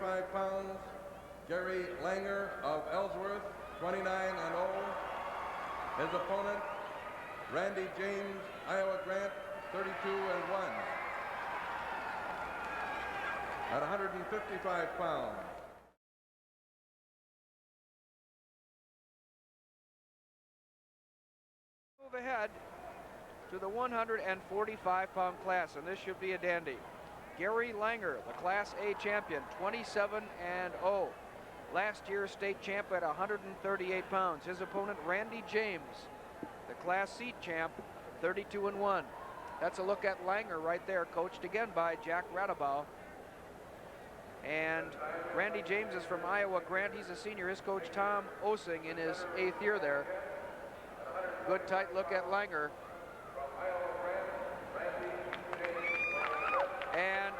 45 pounds, Gary Langer of Ellsworth, 29-0. His opponent, Randy James, Iowa Grant, 32-1. At 155 pounds. Move ahead to the 145-pound class, and this should be a dandy. Gary Langer, the Class A champion, 27-0. Last year's state champ at 138 pounds. His opponent, Randy James, the Class C champ, 32-1. That's a look at Langer right there, coached again by Jack Radabaugh. And Randy James is from Iowa Grant. He's a senior. His coach, Tom Osing, in his 8th year there. Good tight look at Langer. And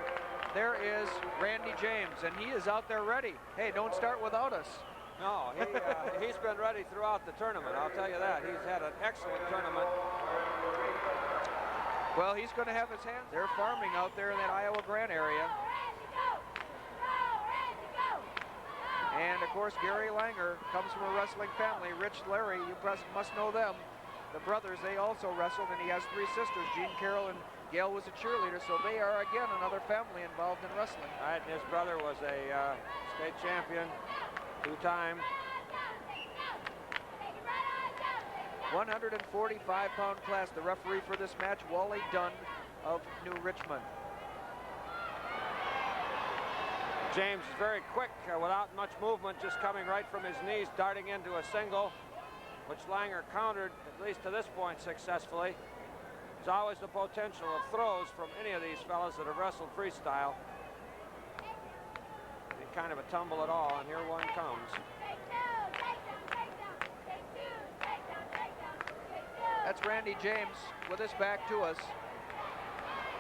there is Randy James, and he is out there ready. Hey, don't start without us. No, he's been ready throughout the tournament, I'll tell you that. He's had an excellent tournament. Well, he's going to have his hands. They're farming out there in that Iowa Grant area. And, of course, Gary Langer comes from a wrestling family. Rich, Larry, you must know them. The brothers, they also wrestled, and he has 3 sisters. Jean Carroll and Gail was a cheerleader, so they are, again, another family involved in wrestling. Right, and his brother was a state champion, 2-time. 145-pound class. The referee for this match, Wally Dunn of New Richmond. James is very quick, without much movement, just coming right from his knees, darting into a single, which Langer countered, at least to this point, successfully. There's always the potential of throws from any of these fellas that have wrestled freestyle. Any kind of a tumble at all, and here one comes. That's Randy James with his back to us.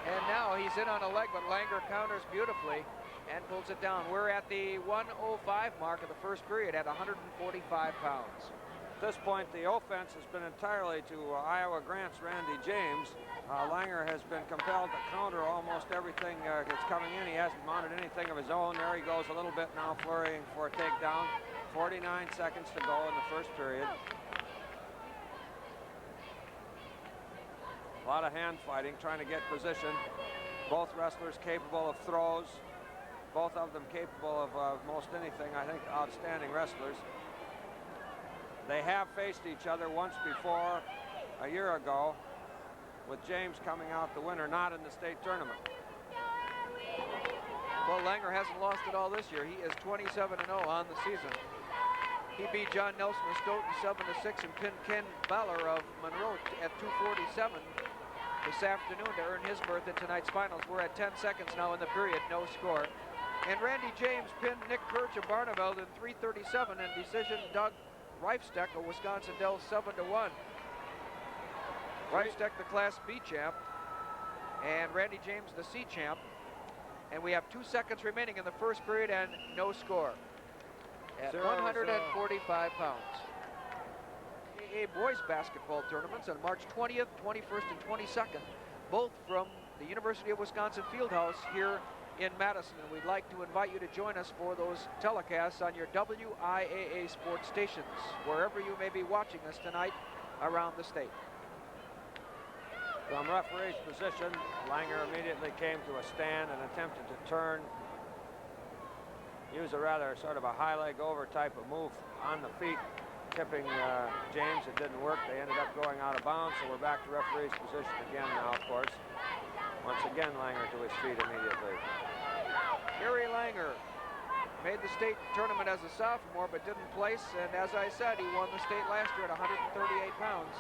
And now he's in on a leg, but Langer counters beautifully and pulls it down. We're at the 105 mark of the first period at 145 pounds. At this point, the offense has been entirely to Iowa Grant's Randy James. Langer has been compelled to counter almost everything that's coming in. He hasn't mounted anything of his own. There he goes a little bit now, flurrying for a takedown. 49 seconds to go in the first period. A lot of hand fighting, trying to get position. Both wrestlers capable of throws. Both of them capable of most anything. I think outstanding wrestlers. They have faced each other once before, a year ago, with James coming out the winner, not in the state tournament. Well, Langer hasn't lost it all this year. He is 27-0 on the season. He beat John Nelson of Stoughton 7-6 and pinned Ken Baller of Monroe at 247 this afternoon to earn his berth in tonight's finals. We're at 10 seconds now in the period, no score. And Randy James pinned Nick Kirch of Barneveld in 3:37 and decision Doug Reifsteck of Wisconsin Dells 7-1. Reifsteck, the Class B champ, and Randy James, the C champ. And we have 2 seconds remaining in the first period and no score at 145 pounds. AA boys basketball tournaments on March 20th, 21st, and 22nd, both from the University of Wisconsin Fieldhouse here in Madison, and we'd like to invite you to join us for those telecasts on your WIAA sports stations, wherever you may be watching us tonight around the state. From referee's position, Langer immediately came to a stand and attempted to turn, use a rather sort of a high leg over type of move on the feet, tipping James. It didn't work. They ended up going out of bounds, so we're back to referee's position again now, of course. Once again, Langer to his feet immediately. Gary Langer made the state tournament as a sophomore, but didn't place, and as I said, he won the state last year at 138 pounds.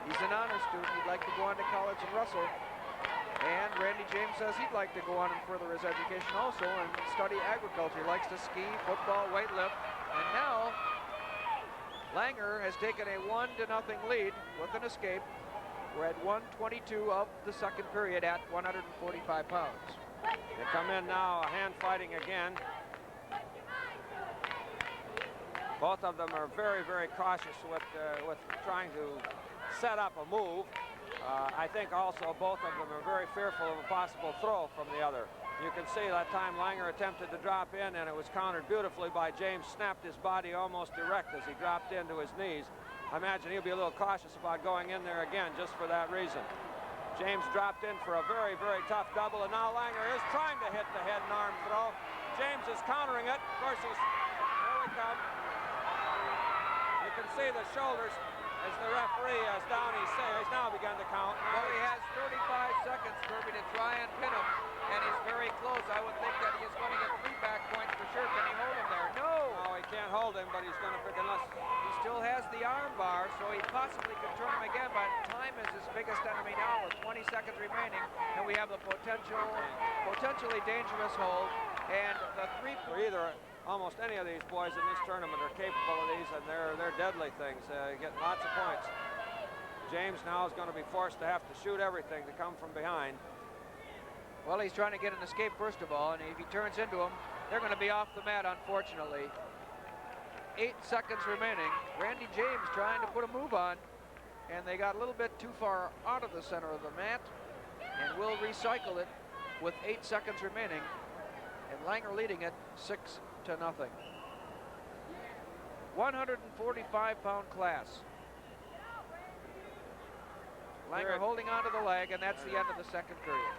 He's an honor student. He'd like to go on to college and wrestle. And Randy James says he'd like to go on and further his education also and study agriculture. He likes to ski, football, weightlift, and now Langer has taken a 1-0 lead with an escape. We're at 1:22 of the second period at 145 pounds. They come in now, hand fighting again. Both of them are very, very cautious with trying to set up a move. I think also both of them are very fearful of a possible throw from the other. You can see that time Langer attempted to drop in, and it was countered beautifully by James. Snapped his body almost erect as he dropped into his knees. I imagine he'll be a little cautious about going in there again just for that reason. James dropped in for a very, very tough double, and now Langer is trying to hit the head and arm throw. James is countering it. Of course, here we come. You can see the shoulders as the referee, as Downey says, he's now begun to count. Well, he has 35 seconds, Kirby, to try and pin him, and he's very close. I would think that he is going to get 3 back points for sure. Can he hold him there? No! No, he can't hold him, but he's going to pick unless... He still has the arm bar, so he possibly could turn him again, but time is his biggest enemy now with 20 seconds remaining, and we have the potentially dangerous hold, and the 3-point... Either almost any of these boys in this tournament are capable of these, and they're deadly things. Get lots of points. James now is going to be forced to have to shoot everything to come from behind. Well, he's trying to get an escape first of all, and if he turns into him, they're going to be off the mat, unfortunately. 8 seconds remaining. Randy James trying to put a move on, and they got a little bit too far out of the center of the mat, and will recycle it with 8 seconds remaining, and Langer leading it 6-0. 145-pound class. Langer holding onto the leg, and that's the end of the second period.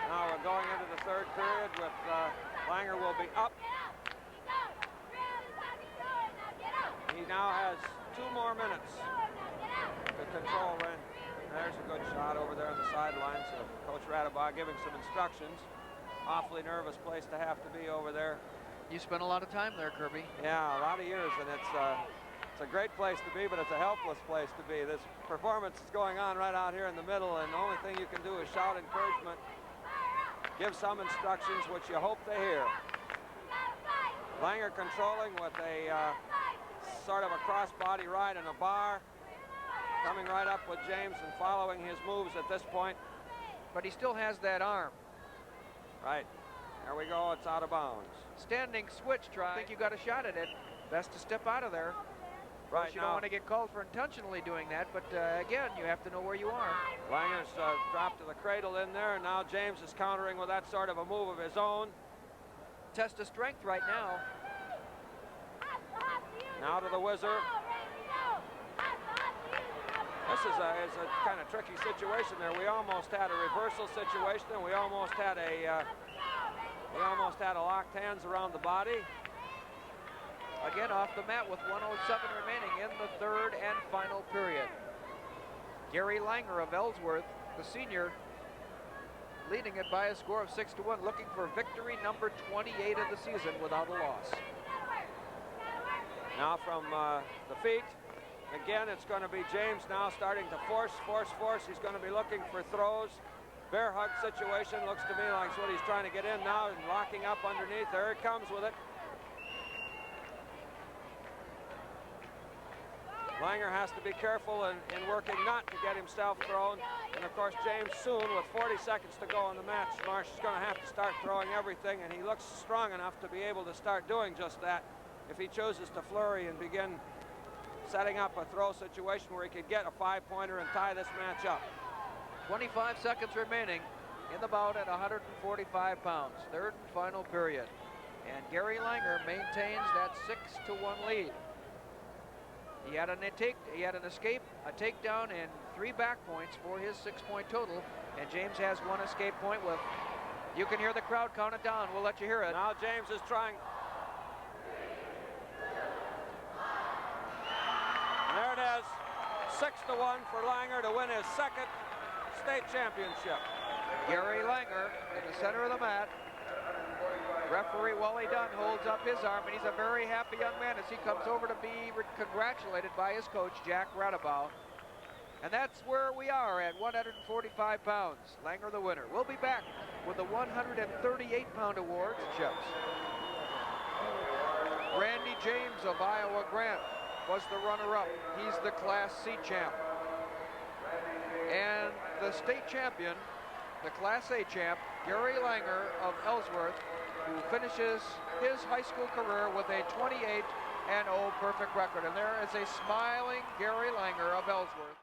Now we're going into the third period with Langer will be up. He now has 2 more minutes to control Ren. There's a good shot over there on the sidelines of Coach Radabaugh giving some instructions. Awfully nervous place to have to be over there. You spent a lot of time there, Kirby. Yeah, a lot of years, and it's a great place to be, but it's a helpless place to be. This performance is going on right out here in the middle, and the only thing you can do is shout encouragement, give some instructions, which you hope they hear. Langer controlling with a sort of a cross-body ride and a bar, coming right up with James and following his moves at this point. But he still has that arm. Right. There we go. It's out of bounds. Standing switch try. I think you got a shot at it. Best to step out of there. Right. You don't want to get called for intentionally doing that, but again, you have to know where you are. Langer's dropped to the cradle in there, and now James is countering with that sort of a move of his own. Test of strength right now. Now to the whizzer. This is a kind of tricky situation there. We almost had a reversal situation, and we almost had a locked hands around the body. Again, off the mat with 1:07 remaining in the third and final period. Gary Langer of Ellsworth, the senior, leading it by a score of 6-1, looking for victory number 28 of the season without a loss. Now from the feet, again, it's going to be James now starting to force. He's going to be looking for throws. Bear hug situation looks to me like it's what he's trying to get in now and locking up underneath. There it comes with it. Langer has to be careful in working not to get himself thrown. And of course, James soon, with 40 seconds to go in the match, Marsh is going to have to start throwing everything, and he looks strong enough to be able to start doing just that if he chooses to flurry and begin setting up a throw situation where he could get a 5-pointer and tie this match up. 25 seconds remaining in the bout at 145 pounds. Third and final period. And Gary Langer maintains that 6-1 lead. He had an escape, a takedown, and 3 back points for his 6-point total. And James has 1 escape point with, you can hear the crowd count it down. We'll let you hear it. Now James is trying. And there it is, 6-1 for Langer to win his 2nd state championship. Gary Langer in the center of the mat. Referee Wally Dunn holds up his arm, and he's a very happy young man as he comes over to be congratulated by his coach, Jack Radabaugh. And that's where we are at 145 pounds. Langer the winner. We'll be back with the 138-pound awards chips. Randy James of Iowa Grant was the runner-up. He's the Class C champ. And the state champion, the Class A champ, Gary Langer of Ellsworth, who finishes his high school career with a 28-0 perfect record. And there is a smiling Gary Langer of Ellsworth.